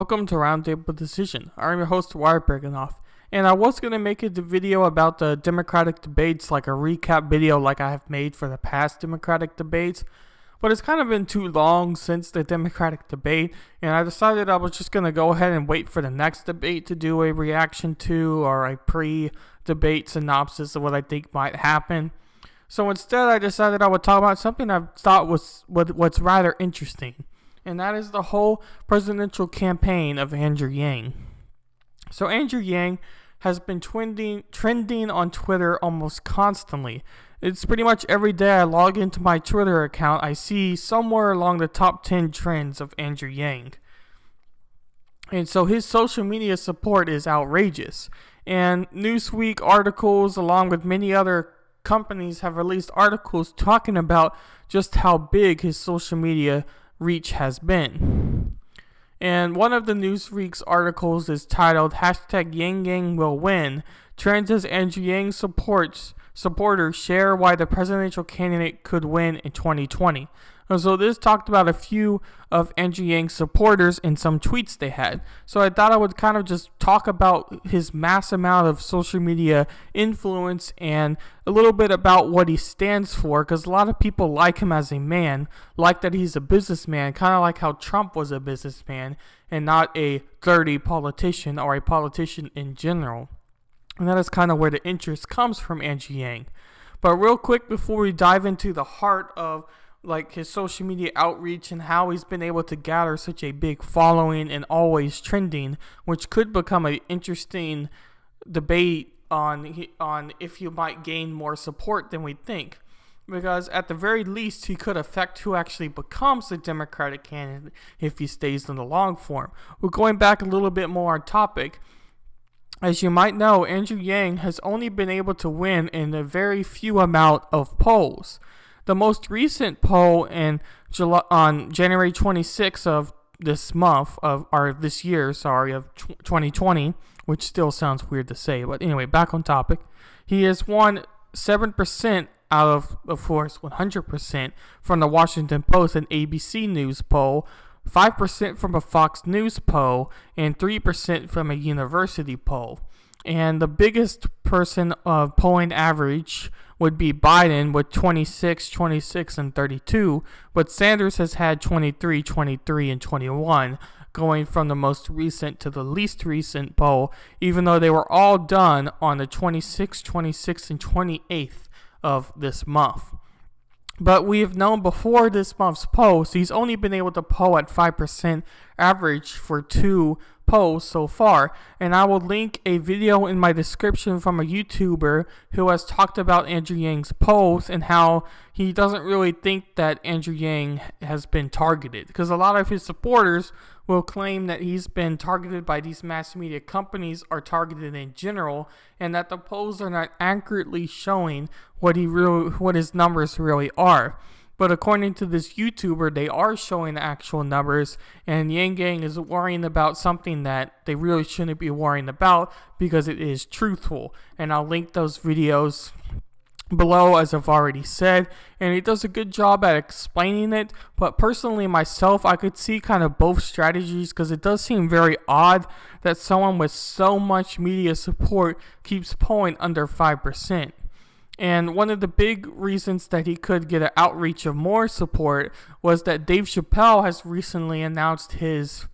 Welcome to Roundtable Decision. I'm your host, Wyatt Bergenoff, and I was going to make a video about the Democratic debates, like a recap video like I have made for the past Democratic debates, but it's kind of been too long since the Democratic debate, and I decided I was just going to go ahead and wait for the next debate to do a reaction to, or a pre-debate synopsis of what I think might happen. So instead, I decided I would talk about something I thought was what's rather interesting, and that is the whole presidential campaign of Andrew Yang. So Andrew Yang has been trending on Twitter almost constantly. It's pretty much every day I log into my Twitter account, I see somewhere along the top 10 trends of Andrew Yang. And so his social media support is outrageous. And Newsweek articles, along with many other companies, have released articles talking about just how big his social media reach has been. And one of the Newsweek's articles is titled #Yang Yang Will Win. Trends as Andrew Yang supporters share why the presidential candidate could win in 2020. And so this talked about a few of Andrew Yang's supporters and some tweets they had. So I thought I would kind of just talk about his mass amount of social media influence and a little bit about what he stands for, because a lot of people like him as a man, like that he's a businessman, kind of like how Trump was a businessman and not a dirty politician or a politician in general. And that is kind of where the interest comes from Andrew Yang. But real quick, before we dive into the heart of like his social media outreach and how he's been able to gather such a big following and always trending, which could become an interesting debate on if he might gain more support than we think. Because at the very least, he could affect who actually becomes the Democratic candidate if he stays in the long form. We're going back a little bit more on topic. As you might know, Andrew Yang has only been able to win in a very few amount of polls. The most recent poll on January 26th of this month, of 2020, which still sounds weird to say, but anyway, back on topic. He has won 7% out of course, 100% from the Washington Post and ABC News poll, 5% from a Fox News poll, and 3% from a university poll. And the biggest person of polling average would be Biden with 26, 26, and 32, but Sanders has had 23, 23, and 21, going from the most recent to the least recent poll, even though they were all done on the 26th, 26th, and 28th of this month. But we have known before this month's poll, he's only been able to poll at 5% average for 2 polls so far, and I will link a video in my description from a YouTuber who has talked about Andrew Yang's polls and how he doesn't really think that Andrew Yang has been targeted, because a lot of his supporters will claim that he's been targeted by these mass media companies, or targeted in general, and that the polls are not accurately showing what his numbers really are. But according to this YouTuber, they are showing the actual numbers, and Yang Yang is worrying about something that they really shouldn't be worrying about because it is truthful. And I'll link those videos below, as I've already said, and he does a good job at explaining it. But personally myself, I could see kind of both strategies, because it does seem very odd that someone with so much media support keeps polling under 5%. And one of the big reasons that he could get an outreach of more support was that Dave Chappelle has recently announced his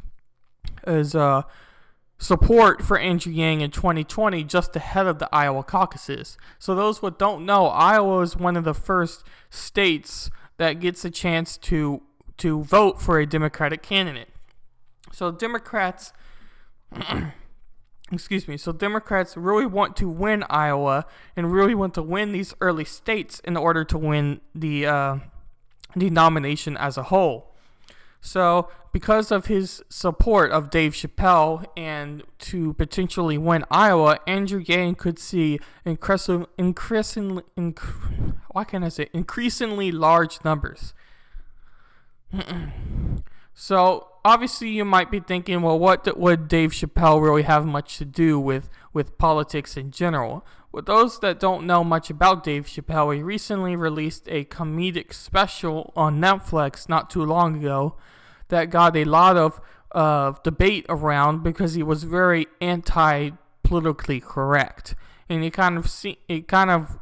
support for Andrew Yang in 2020, just ahead of the Iowa caucuses. So those who don't know, Iowa is one of the first states that gets a chance to vote for a Democratic candidate. So Democrats really want to win Iowa and really want to win these early states in order to win the nomination as a whole. So because of his support of Dave Chappelle and to potentially win Iowa, Andrew Yang could see increasingly large numbers. So obviously you might be thinking, well, what would Dave Chappelle really have much to do with politics in general? Well, those that don't know much about Dave Chappelle, he recently released a comedic special on Netflix not too long ago that got a lot of debate around because he was very anti-politically correct, and it kind of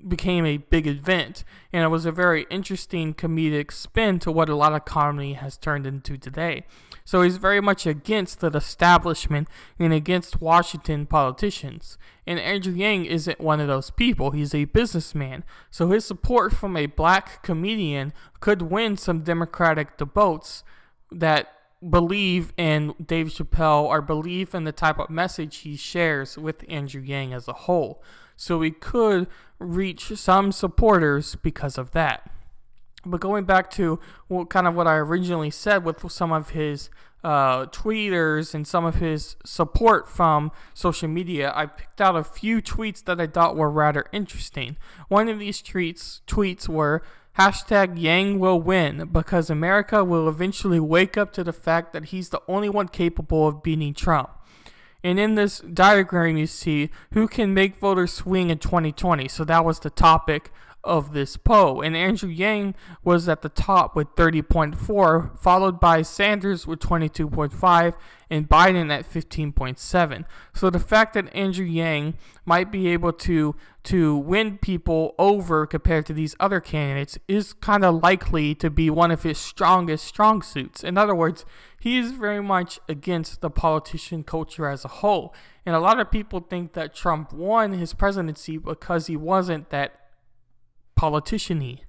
became a big event, and it was a very interesting comedic spin to what a lot of comedy has turned into today. So he's very much against the establishment and against Washington politicians. And Andrew Yang isn't one of those people. He's a businessman. So his support from a black comedian could win some Democratic votes that believe in Dave Chappelle or believe in the type of message he shares with Andrew Yang as a whole. So we could reach some supporters because of that. But going back to what I originally said with some of his tweeters and some of his support from social media, I picked out a few tweets that I thought were rather interesting. One of these tweets were #Yang will win because America will eventually wake up to the fact that he's the only one capable of beating Trump. And in this diagram, you see who can make voters swing in 2020. So that was the topic of this poll. And Andrew Yang was at the top with 30.4, followed by Sanders with 22.5, and Biden at 15.7. So the fact that Andrew Yang might be able to win people over compared to these other candidates is kind of likely to be one of his strongest strong suits. In other words, he is very much against the politician culture as a whole. And a lot of people think that Trump won his presidency because he wasn't that politician-y.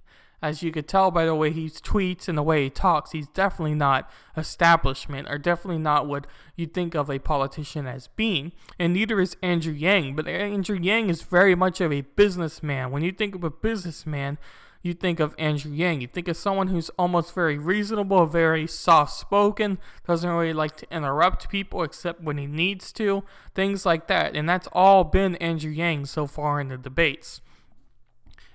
As you could tell by the way he tweets and the way he talks, he's definitely not establishment, or definitely not what you think of a politician as being. And neither is Andrew Yang. But Andrew Yang is very much of a businessman. When you think of a businessman, you think of Andrew Yang. You think of someone who's almost very reasonable, very soft-spoken, doesn't really like to interrupt people except when he needs to, things like that. And that's all been Andrew Yang so far in the debates.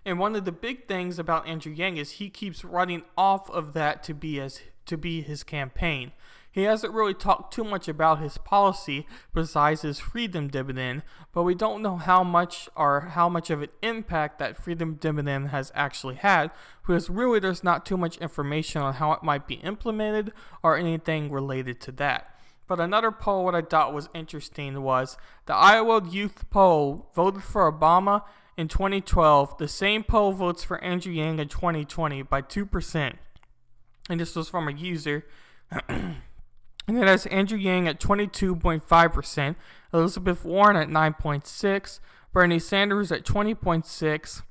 And one of the big things about Andrew Yang is he keeps running off of that to be his campaign. He hasn't really talked too much about his policy besides his freedom dividend, but we don't know how much of an impact that freedom dividend has actually had, because really there's not too much information on how it might be implemented or anything related to that. But another poll what I thought was interesting was the Iowa Youth poll voted for Obama in 2012. The same poll votes for Andrew Yang in 2020 by 2%. And this was from a user. And it has Andrew Yang at 22.5%, Elizabeth Warren at 9.6%, Bernie Sanders at 20.6%,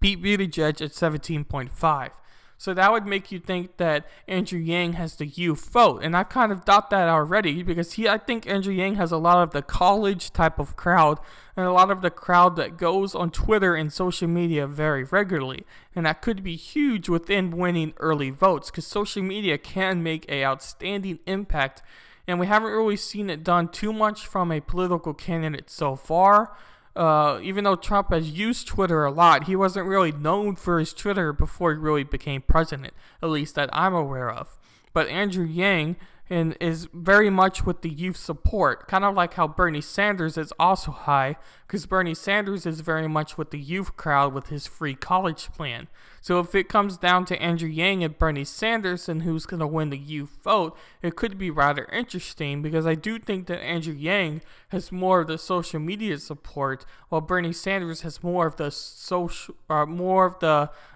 Pete Buttigieg at 17.5%. So that would make you think that Andrew Yang has the youth vote. And I've kind of thought that already because I think Andrew Yang has a lot of the college type of crowd and a lot of the crowd that goes on Twitter and social media very regularly. And that could be huge within winning early votes because social media can make an outstanding impact. And we haven't really seen it done too much from a political candidate so far. Even though Trump has used Twitter a lot, he wasn't really known for his Twitter before he really became president, at least that I'm aware of. But Andrew Yang is very much with the youth support, kind of like how Bernie Sanders is also high, because Bernie Sanders is very much with the youth crowd with his free college plan. So if it comes down to Andrew Yang and Bernie Sanders and who's going to win the youth vote, it could be rather interesting because I do think that Andrew Yang has more of the social media support, while Bernie Sanders has more of the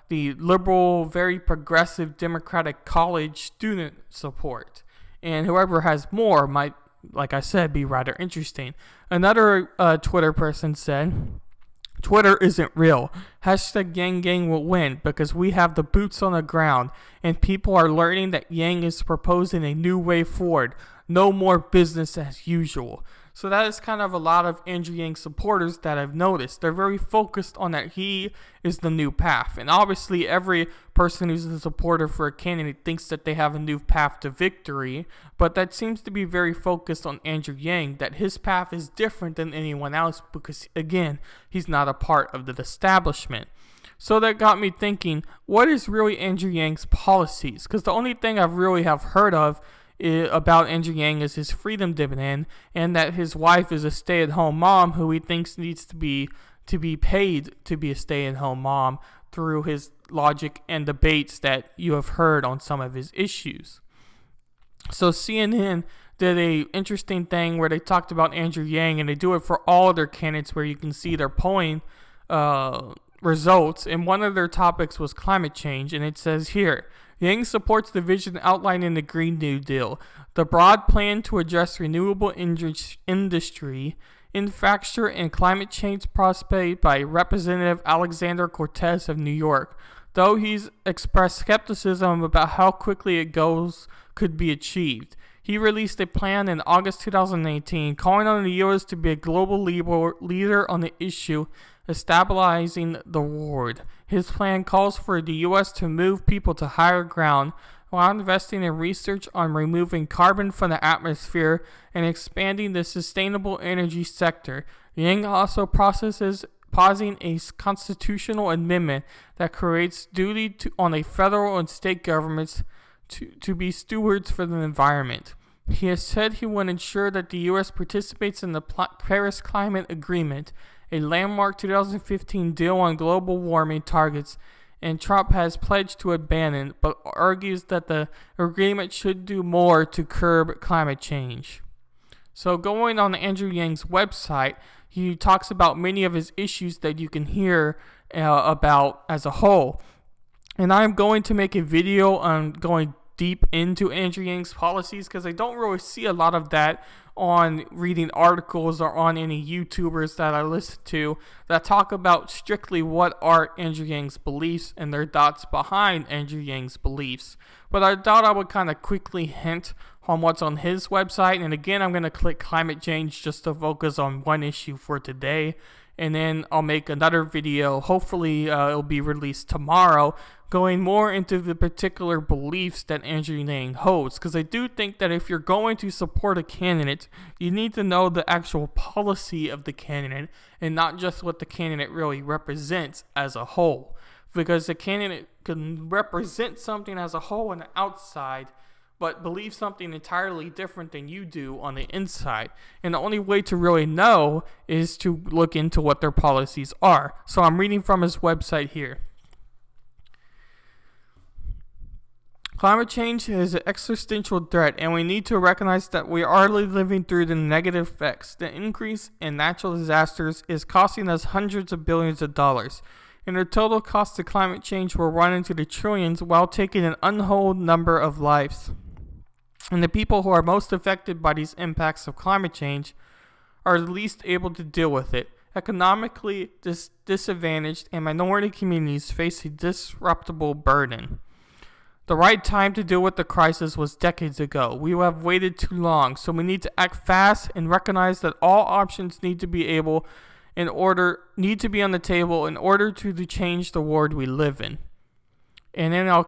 the liberal, very progressive Democratic college student support. And whoever has more might, like I said, be rather interesting. Another Twitter person said, Twitter isn't real. #Yang will win because we have the boots on the ground and people are learning that Yang is proposing a new way forward. No more business as usual. So that is kind of a lot of Andrew Yang supporters that I've noticed. They're very focused on that he is the new path. And obviously every person who's a supporter for a candidate thinks that they have a new path to victory. But that seems to be very focused on Andrew Yang, that his path is different than anyone else because, again, he's not a part of the establishment. So that got me thinking, what is really Andrew Yang's policies? Because the only thing I really have heard of about Andrew Yang is his freedom dividend, and that his wife is a stay-at-home mom who he thinks needs to be paid to be a stay-at-home mom through his logic and debates that you have heard on some of his issues. So CNN did a interesting thing where they talked about Andrew Yang, and they do it for all of their candidates, where you can see their polling results. And one of their topics was climate change, and it says here, Yang supports the vision outlined in the Green New Deal, the broad plan to address renewable industry, infrastructure, and climate change prospect by Representative Alexander Cortez of New York. Though he's expressed skepticism about how quickly it could be achieved. He released a plan in August 2018 calling on the U.S. to be a global leader on the issue of stabilizing the world. His plan calls for the U.S. to move people to higher ground while investing in research on removing carbon from the atmosphere and expanding the sustainable energy sector. Yang also pausing a constitutional amendment that creates duty on a federal and state governments to be stewards for the environment. He has said he will ensure that the U.S. participates in the Paris Climate Agreement, a landmark 2015 deal on global warming targets, and Trump has pledged to abandon, but argues that the agreement should do more to curb climate change. So going on Andrew Yang's website, he talks about many of his issues that you can hear about as a whole. And I'm going to make a video on going deep into Andrew Yang's policies, because I don't really see a lot of that on reading articles or on any YouTubers that I listen to that talk about strictly what are Andrew Yang's beliefs and their thoughts behind Andrew Yang's beliefs. But I thought I would kind of quickly hint on what's on his website. And again, I'm going to click climate change just to focus on one issue for today. And then I'll make another video, hopefully it'll be released tomorrow, going more into the particular beliefs that Andrew Yang holds. Because I do think that if you're going to support a candidate, you need to know the actual policy of the candidate and not just what the candidate really represents as a whole. Because the candidate can represent something as a whole on the outside, but believe something entirely different than you do on the inside. And the only way to really know is to look into what their policies are. So I'm reading from his website here. Climate change is an existential threat, and we need to recognize that we are living through the negative effects. The increase in natural disasters is costing us hundreds of billions of dollars, and the total cost of climate change will run into the trillions while taking an untold number of lives. And the people who are most affected by these impacts of climate change are the least able to deal with it. Economically disadvantaged and minority communities face a disruptible burden. The right time to deal with the crisis was decades ago. We have waited too long, so we need to act fast and recognize that all options need to be on the table in order to change the world we live in. And then I'll